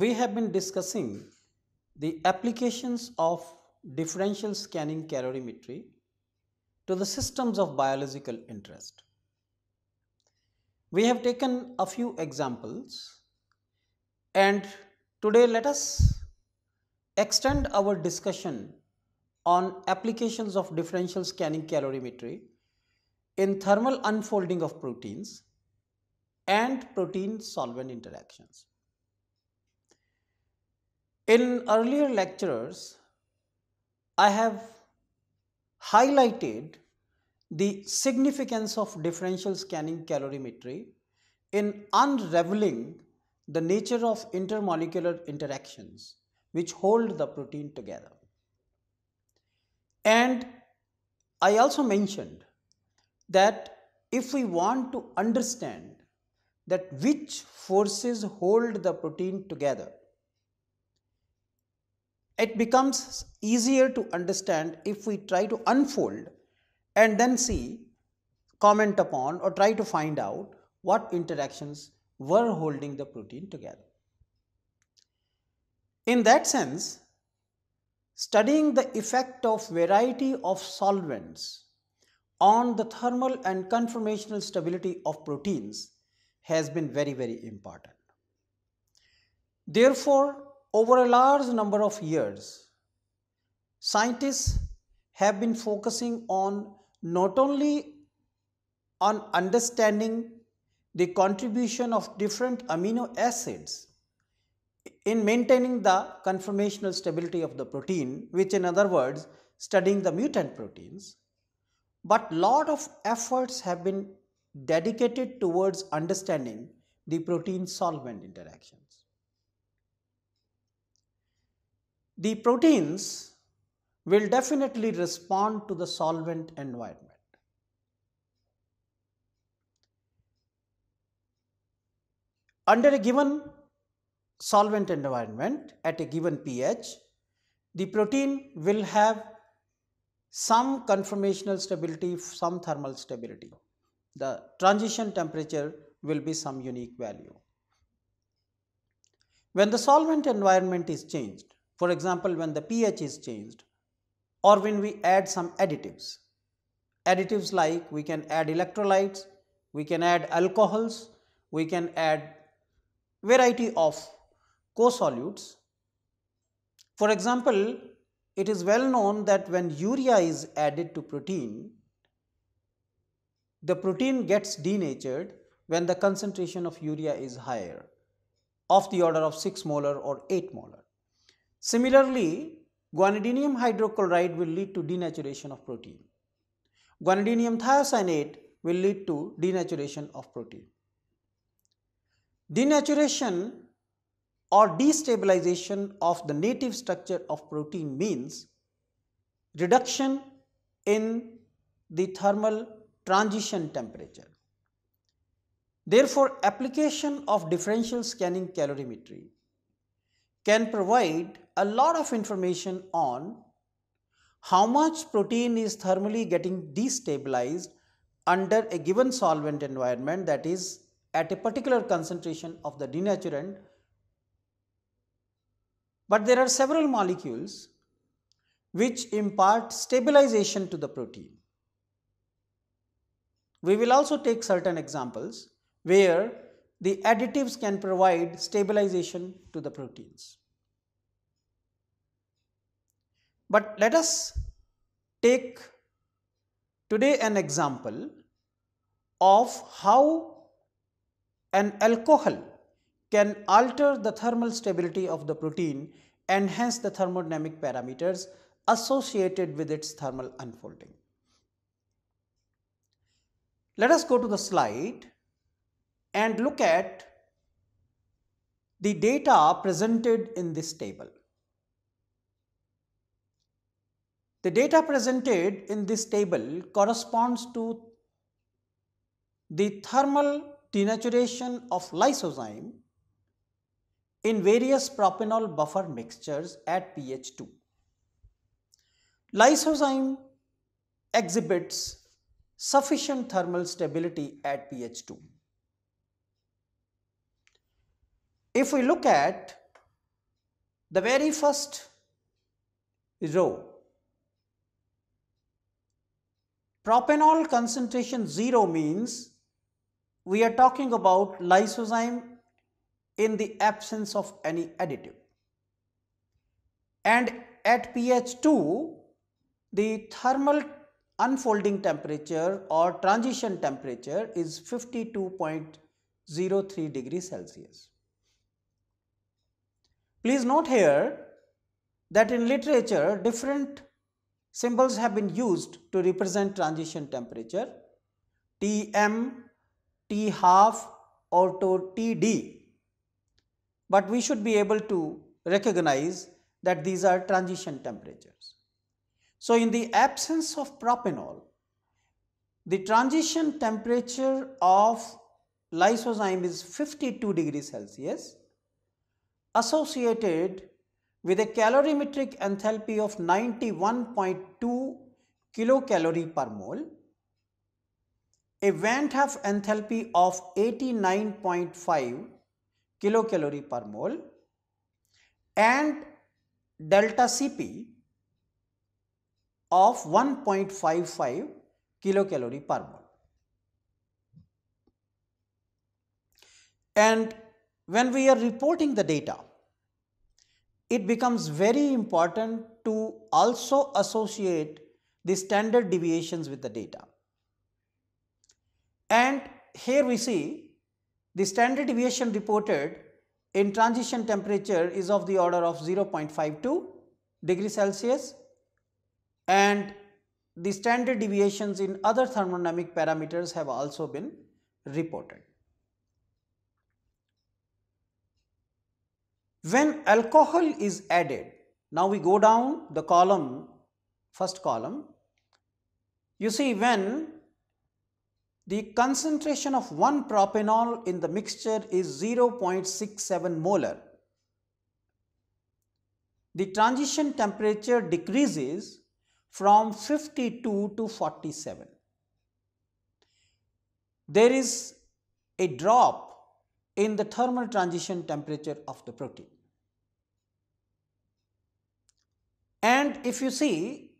we have been discussing the applications of differential scanning calorimetry to the systems of biological interest. We have taken a few examples, and today let us extend our discussion on applications of differential scanning calorimetry in thermal unfolding of proteins and protein solvent interactions. In earlier lectures, I have highlighted the significance of differential scanning calorimetry in unraveling the nature of intermolecular interactions which hold the protein together. And I also mentioned that if we want to understand that which forces hold the protein together, it becomes easier to understand if we try to unfold and then see, comment upon, or try to find out what interactions were holding the protein together. In that sense, studying the effect of variety of solvents on the thermal and conformational stability of proteins has been very important. Therefore, over a large number of years, scientists have been focusing on not only on understanding the contribution of different amino acids in maintaining the conformational stability of the protein, which in other words, studying the mutant proteins, but lot of efforts have been dedicated towards understanding the protein solvent interactions. The proteins will definitely respond to the solvent environment. Under a given solvent environment at a given pH, the protein will have some conformational stability, some thermal stability. The transition temperature will be some unique value. When the solvent environment is changed, for example, when the pH is changed, or when we add some additives like we can add electrolytes, we can add alcohols, we can add variety of co-solutes. For example, it is well known that when urea is added to protein, the protein gets denatured when the concentration of urea is higher, of the order of 6 molar or 8 molar. Similarly, guanidinium hydrochloride will lead to denaturation of protein. Guanidinium thiocyanate will lead to denaturation of protein. Denaturation or destabilization of the native structure of protein means reduction in the thermal transition temperature. Therefore, application of differential scanning calorimetry can provide a lot of information on how much protein is thermally getting destabilized under a given solvent environment, that is at a particular concentration of the denaturant. But there are several molecules which impart stabilization to the protein. We will also take certain examples where the additives can provide stabilization to the proteins. But let us take today an example of how an alcohol can alter the thermal stability of the protein and hence the thermodynamic parameters associated with its thermal unfolding. Let us go to the slide and look at the data presented in this table. The data presented in this table corresponds to the thermal denaturation of lysozyme in various propanol buffer mixtures at pH 2. Lysozyme exhibits sufficient thermal stability at pH 2. If we look at the very first row, propanol concentration 0 means we are talking about lysozyme in the absence of any additive. And at pH 2, the thermal unfolding temperature or transition temperature is 52.03 degrees Celsius. Please note here that in literature different symbols have been used to represent transition temperature, Tm, T half or to Td, but we should be able to recognize that these are transition temperatures. So in the absence of propanol, the transition temperature of lysozyme is 52 degrees Celsius, associated with a calorimetric enthalpy of 91.2 kilocalorie per mole, a Van 't Hoff enthalpy of 89.5 kilocalorie per mole, and delta Cp of 1.55 kilocalorie per mole. And when we are reporting the data, it becomes very important to also associate the standard deviations with the data. And here we see the standard deviation reported in transition temperature is of the order of 0.52 degrees Celsius, and the standard deviations in other thermodynamic parameters have also been reported. When alcohol is added, now we go down the column, first column, you see when the concentration of 1 propanol in the mixture is 0.67 molar, the transition temperature decreases from 52 to 47. There is a drop in the thermal transition temperature of the protein. And if you see,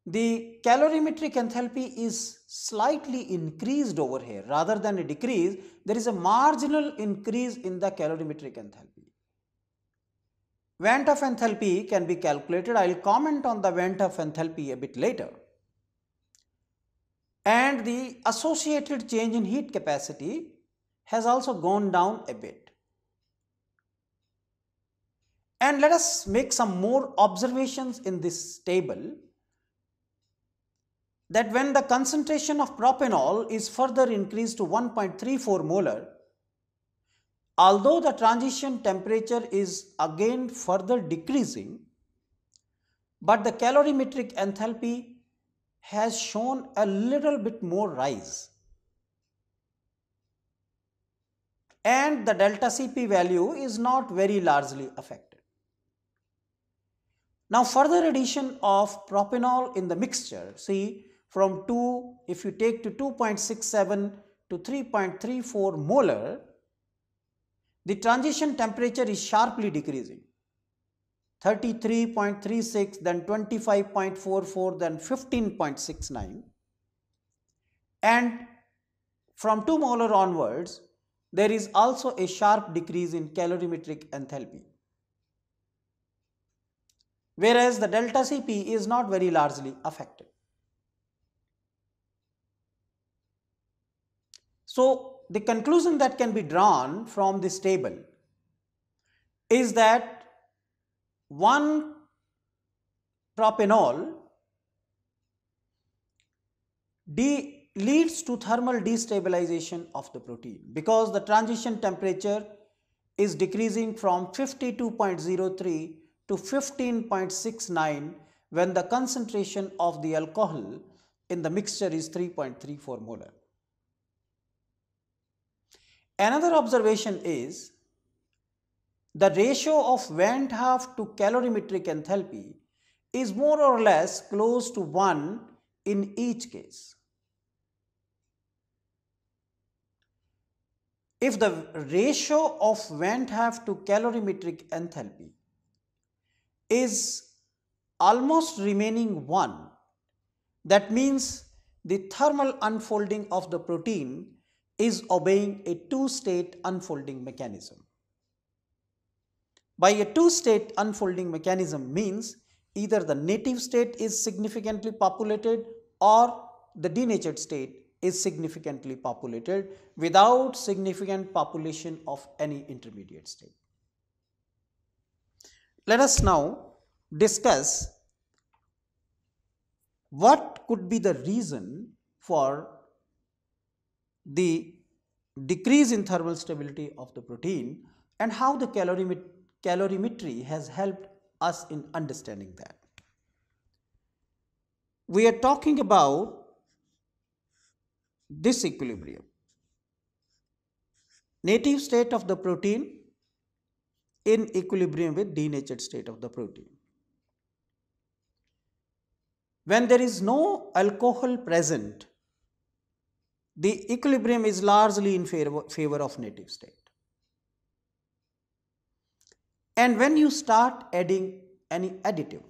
the calorimetric enthalpy is slightly increased over here rather than a decrease. There is a marginal increase in the calorimetric enthalpy. Van 't Hoff enthalpy can be calculated. I will comment on the Van 't Hoff enthalpy a bit later. And the associated change in heat capacity has also gone down a bit. And let us make some more observations in this table, that when the concentration of propanol is further increased to 1.34 molar, although the transition temperature is again further decreasing, but the calorimetric enthalpy has shown a little bit more rise. And the delta Cp value is not very largely affected. Now further addition of propanol in the mixture, see from 2, if you take to 2.67 to 3.34 molar, the transition temperature is sharply decreasing. 33.36, then 25.44, then 15.69. And from 2 molar onwards, there is also a sharp decrease in calorimetric enthalpy, whereas the delta Cp is not very largely affected. So the conclusion that can be drawn from this table is that 1 propanol leads to thermal destabilization of the protein, because the transition temperature is decreasing from 52.03 to 15.69 when the concentration of the alcohol in the mixture is 3.34 molar. Another observation is the ratio of Van 't Hoff to calorimetric enthalpy is more or less close to 1 in each case. If the ratio of Van 't Hoff to calorimetric enthalpy is almost remaining 1. That means the thermal unfolding of the protein is obeying a two-state unfolding mechanism. By a two-state unfolding mechanism means either the native state is significantly populated or the denatured state is significantly populated without significant population of any intermediate state. Let us now discuss what could be the reason for the decrease in thermal stability of the protein and how the calorimetry has helped us in understanding that. We are talking about disequilibrium. Native state of the protein in equilibrium with denatured state of the protein. When there is no alcohol present, the equilibrium is largely in favor of native state. And when you start adding any additive,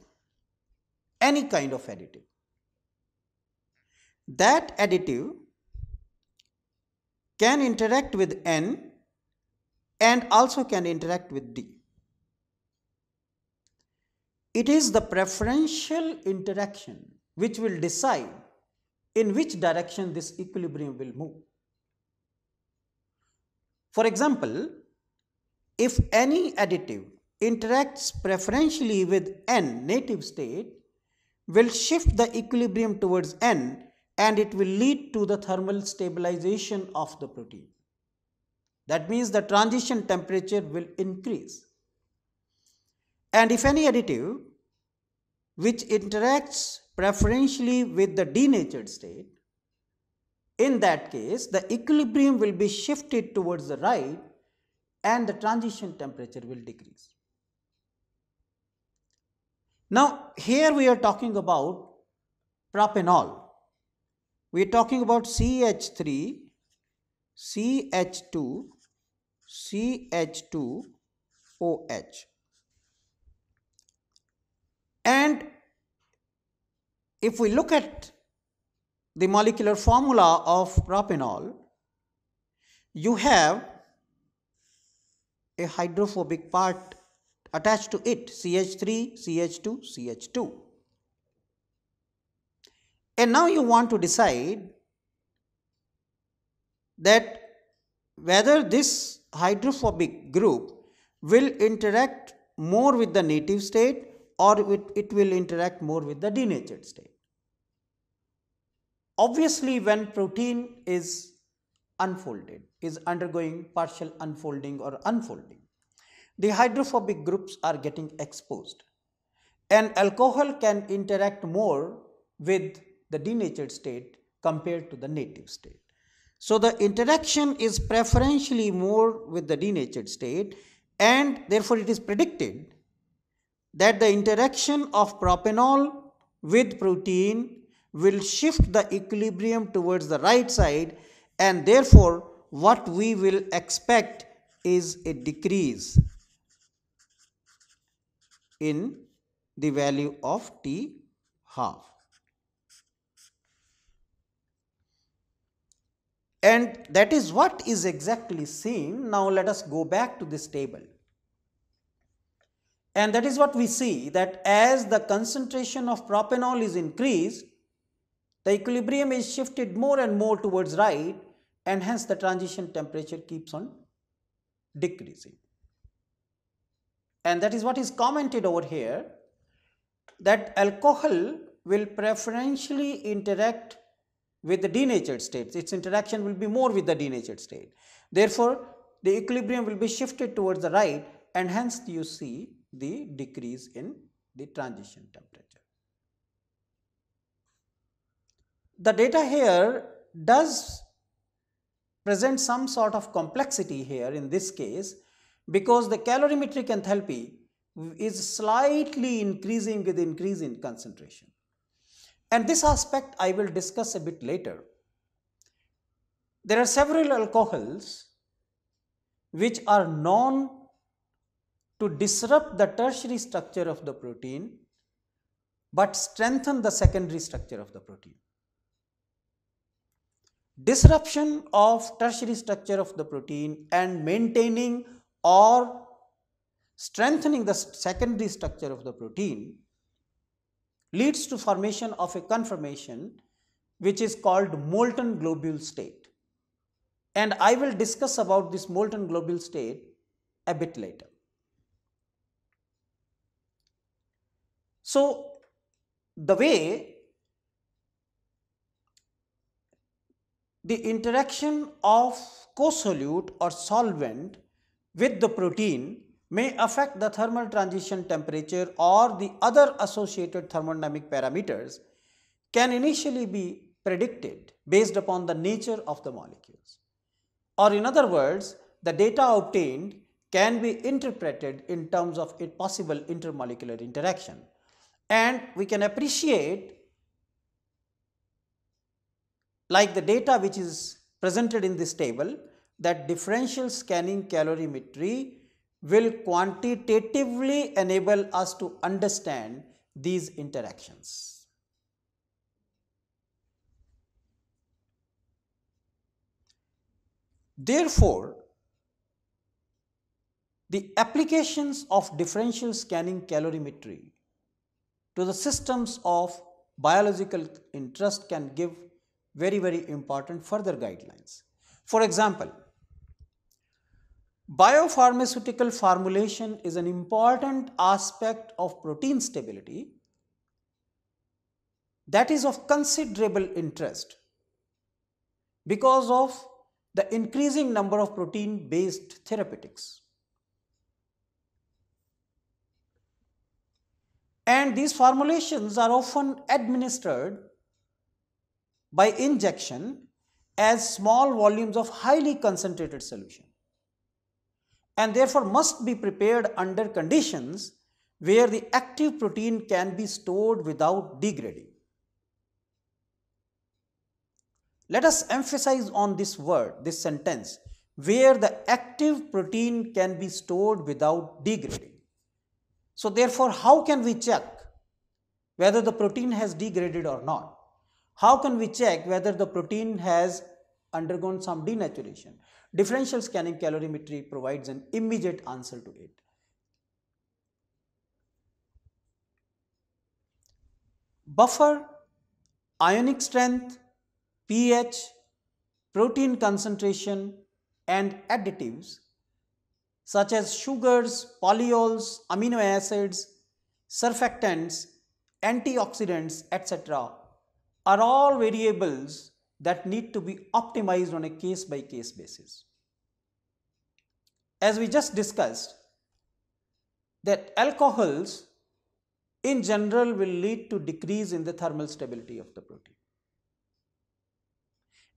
any kind of additive, that additive can interact with N and also can interact with D. It is the preferential interaction which will decide in which direction this equilibrium will move. For example, if any additive interacts preferentially with N native state, will shift the equilibrium towards N and it will lead to the thermal stabilization of the protein. That means the transition temperature will increase. And if any additive which interacts preferentially with the denatured state, in that case the equilibrium will be shifted towards the right and the transition temperature will decrease. Now here we are talking about propanol. We are talking about CH3, CH2, CH2OH. And if we look at the molecular formula of propanol, you have a hydrophobic part attached to it, CH3, CH2, CH2. And now you want to decide that whether this hydrophobic group will interact more with the native state or it will interact more with the denatured state. Obviously, when protein is unfolded, is undergoing partial unfolding or unfolding, the hydrophobic groups are getting exposed and alcohol can interact more with the denatured state compared to the native state. So the interaction is preferentially more with the denatured state, and therefore it is predicted that the interaction of propanol with protein will shift the equilibrium towards the right side, and therefore what we will expect is a decrease in the value of T half. And that is what is exactly seen. Now let us go back to this table. And that is what we see, that as the concentration of propanol is increased, the equilibrium is shifted more and more towards right, and hence the transition temperature keeps on decreasing. And that is what is commented over here, that alcohol will preferentially interact with the denatured states. Its interaction will be more with the denatured state. Therefore, the equilibrium will be shifted towards the right, and hence you see the decrease in the transition temperature. The data here does present some sort of complexity here in this case, because the calorimetric enthalpy is slightly increasing with increase in concentration. And this aspect I will discuss a bit later. There are several alcohols which are known to disrupt the tertiary structure of the protein but strengthen the secondary structure of the protein. Disruption of tertiary structure of the protein and maintaining or strengthening the secondary structure of the protein leads to formation of a conformation which is called molten globule state. And I will discuss about this molten globule state a bit later. So, the way the interaction of co-solute or solvent with the protein may affect the thermal transition temperature or the other associated thermodynamic parameters can initially be predicted based upon the nature of the molecules. Or in other words, the data obtained can be interpreted in terms of a possible intermolecular interaction. And we can appreciate, like the data which is presented in this table, that differential scanning calorimetry will quantitatively enable us to understand these interactions. Therefore, the applications of differential scanning calorimetry to the systems of biological interest can give very important further guidelines. For example, biopharmaceutical formulation is an important aspect of protein stability that is of considerable interest because of the increasing number of protein-based therapeutics. And these formulations are often administered by injection as small volumes of highly concentrated solution, and therefore must be prepared under conditions where the active protein can be stored without degrading. Let us emphasize on this word, this sentence, where the active protein can be stored without degrading. So therefore, how can we check whether the protein has degraded or not? How can we check whether the protein has undergone some denaturation? Differential scanning calorimetry provides an immediate answer to it. Buffer, ionic strength, pH, protein concentration and additives such as sugars, polyols, amino acids, surfactants, antioxidants, etc. are all variables that need to be optimized on a case-by-case basis. As we just discussed, that alcohols in general will lead to decrease in the thermal stability of the protein.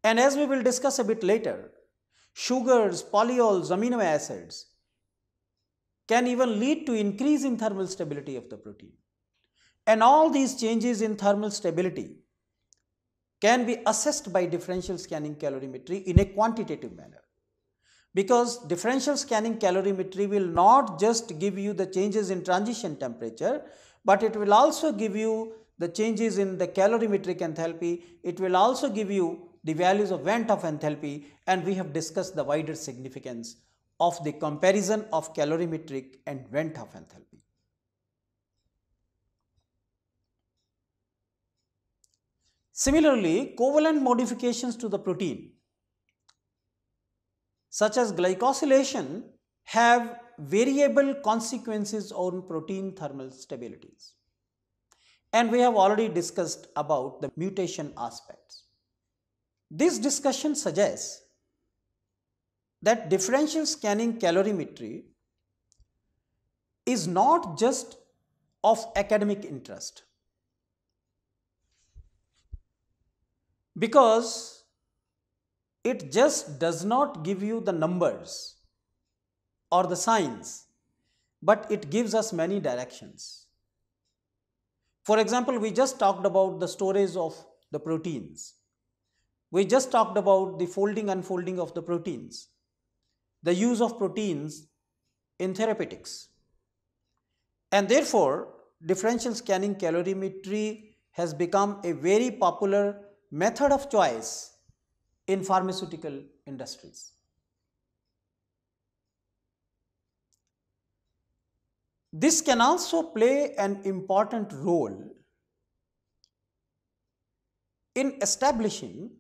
And as we will discuss a bit later, sugars, polyols, amino acids can even lead to increase in thermal stability of the protein. And all these changes in thermal stability can be assessed by differential scanning calorimetry in a quantitative manner. Because differential scanning calorimetry will not just give you the changes in transition temperature, but it will also give you the changes in the calorimetric enthalpy. It will also give you the values of vent of enthalpy, and we have discussed the wider significance of the comparison of calorimetric and vent of enthalpy. Similarly, covalent modifications to the protein such as glycosylation have variable consequences on protein thermal stabilities. And we have already discussed about the mutation aspects. This discussion suggests that differential scanning calorimetry is not just of academic interest, because it just does not give you the numbers or the signs, but it gives us many directions. For example, we just talked about the storage of the proteins. We just talked about the folding and unfolding of the proteins, the use of proteins in therapeutics. And therefore, differential scanning calorimetry has become a very popular method of choice in pharmaceutical industries. This can also play an important role in establishing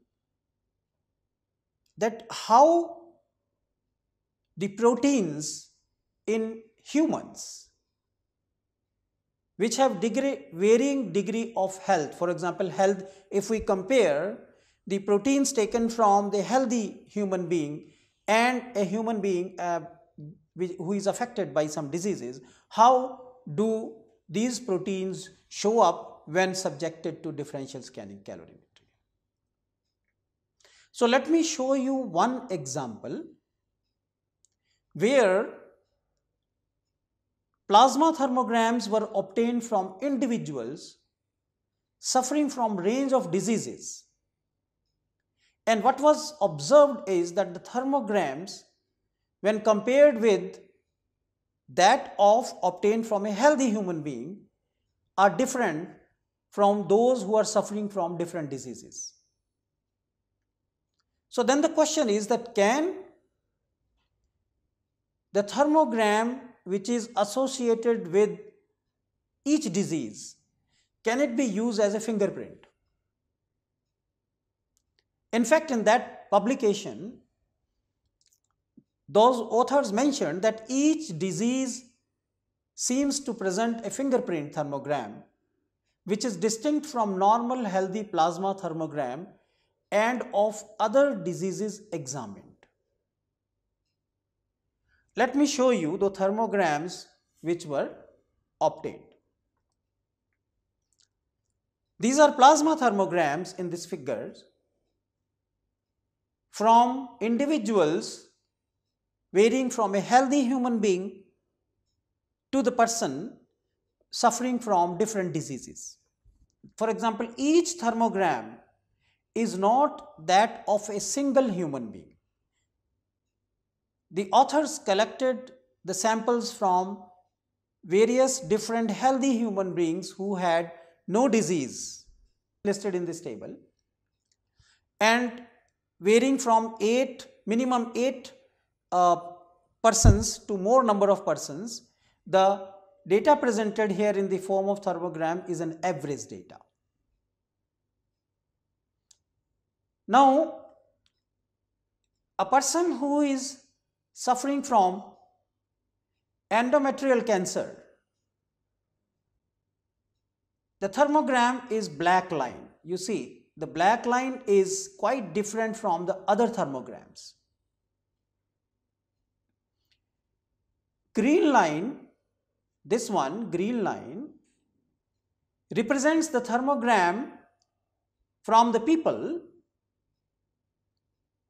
that how the proteins in humans which have varying degree of health, for example health, if we compare the proteins taken from the healthy human being and a human being who is affected by some diseases, how do these proteins show up when subjected to differential scanning calorimetry? So let me show you one example where plasma thermograms were obtained from individuals suffering from range of diseases. And what was observed is that the thermograms, when compared with that of obtained from a healthy human being, are different from those who are suffering from different diseases. So then the question is that can the thermogram which is associated with each disease, can it be used as a fingerprint? In fact, in that publication, those authors mentioned that each disease seems to present a fingerprint thermogram which is distinct from normal healthy plasma thermogram and of other diseases examined. Let me show you the thermograms which were obtained. These are plasma thermograms in this figure from individuals varying from a healthy human being to the person suffering from different diseases. For example, each thermogram is not that of a single human being. The authors collected the samples from various different healthy human beings who had no disease listed in this table, and varying from minimum 8 persons to more number of persons, the data presented here in the form of thermogram is an average data. Now, a person who is suffering from endometrial cancer, the thermogram is black line. You see, the black line is quite different from the other thermograms. Green line, this one, green line, represents the thermogram from the people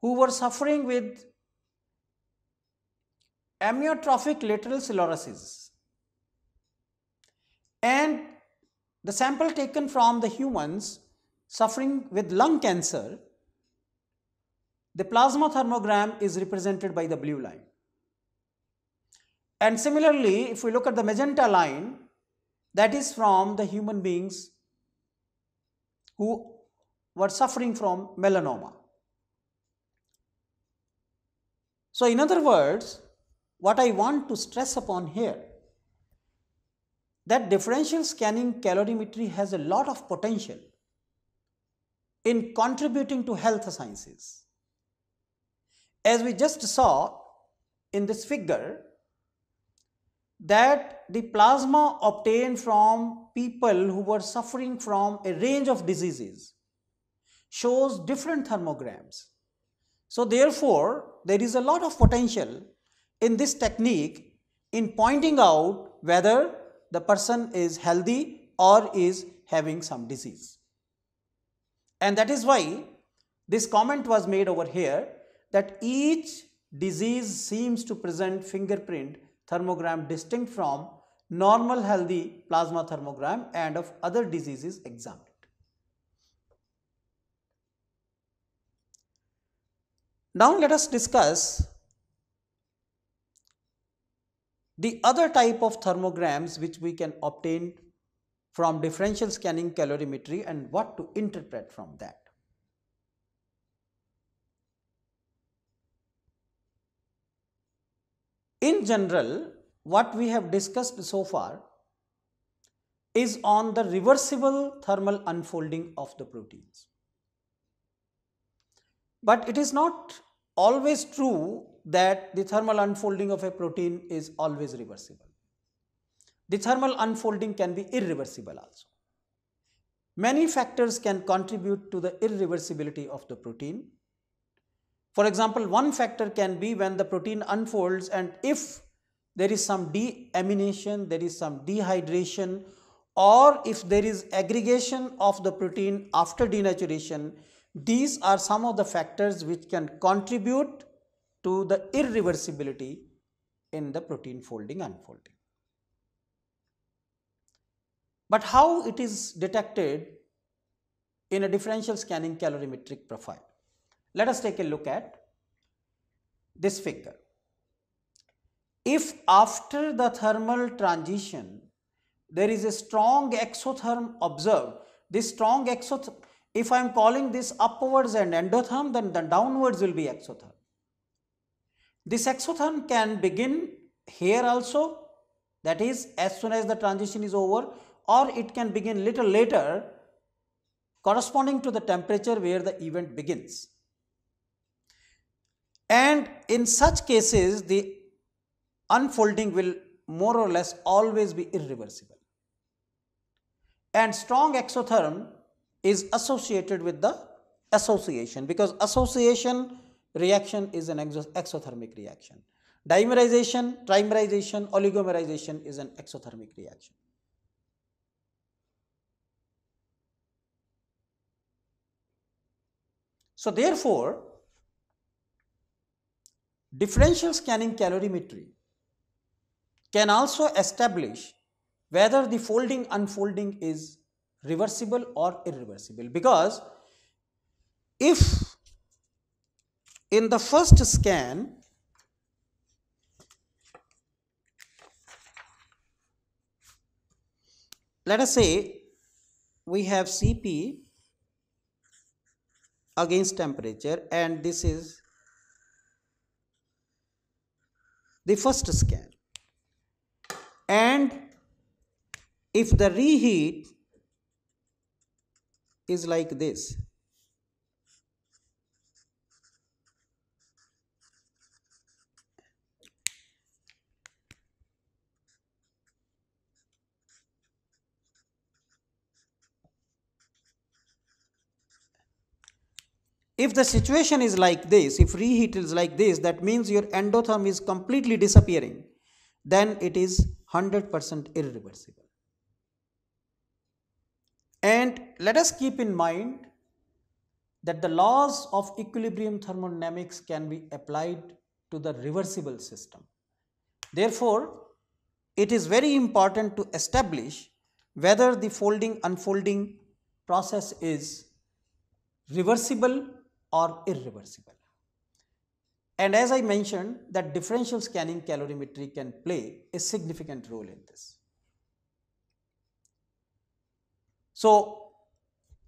who were suffering with amyotrophic lateral sclerosis, and the sample taken from the humans suffering with lung cancer, the plasma thermogram is represented by the blue line. And similarly, if we look at the magenta line, that is from the human beings who were suffering from melanoma. So in other words, what I want to stress upon here, that differential scanning calorimetry has a lot of potential in contributing to health sciences. As we just saw in this figure, that the plasma obtained from people who were suffering from a range of diseases shows different thermograms. So therefore, there is a lot of potential in this technique in pointing out whether the person is healthy or is having some disease. And that is why this comment was made over here that each disease seems to present fingerprint thermogram distinct from normal healthy plasma thermogram and of other diseases examined. Now let us discuss the other type of thermograms which we can obtain from differential scanning calorimetry and what to interpret from that. In general, what we have discussed so far is on the reversible thermal unfolding of the proteins. But it is not always true that the thermal unfolding of a protein is always reversible. The thermal unfolding can be irreversible also. Many factors can contribute to the irreversibility of the protein. For example, one factor can be when the protein unfolds, and if there is some deamination, there is some dehydration, or if there is aggregation of the protein after denaturation, these are some of the factors which can contribute to the irreversibility in the protein folding unfolding. But how it is detected in a differential scanning calorimetric profile? Let us take a look at this figure. If after the thermal transition there is a strong exotherm observed, this strong exotherm, if I am calling this upwards and endotherm, then the downwards will be exotherm. This exotherm can begin here also, that is as soon as the transition is over, or it can begin little later corresponding to the temperature where the event begins. And in such cases, the unfolding will more or less always be irreversible. And strong exotherm is associated with the association, because association reaction is an exothermic reaction. Dimerization, trimerization, oligomerization is an exothermic reaction. So therefore, differential scanning calorimetry can also establish whether the folding unfolding is reversible or irreversible, because if in the first scan let us say we have Cp against temperature, and this is the first scan, and if the reheat is like this, if the situation is like this, if reheat is like this, that means your endotherm is completely disappearing, then it is 100% irreversible. And let us keep in mind that the laws of equilibrium thermodynamics can be applied to the reversible system. Therefore, it is very important to establish whether the folding unfolding process is reversible or irreversible. And as I mentioned, that differential scanning calorimetry can play a significant role in this. So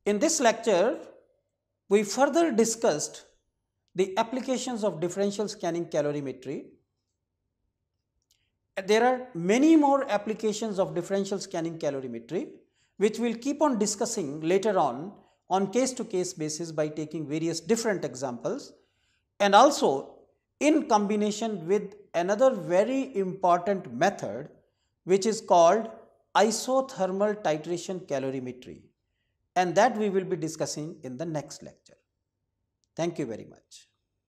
in this lecture, we further discussed the applications of differential scanning calorimetry. There are many more applications of differential scanning calorimetry, which we'll keep on discussing later on case-to-case basis by taking various different examples, and also in combination with another very important method which is called isothermal titration calorimetry, and that we will be discussing in the next lecture. Thank you very much.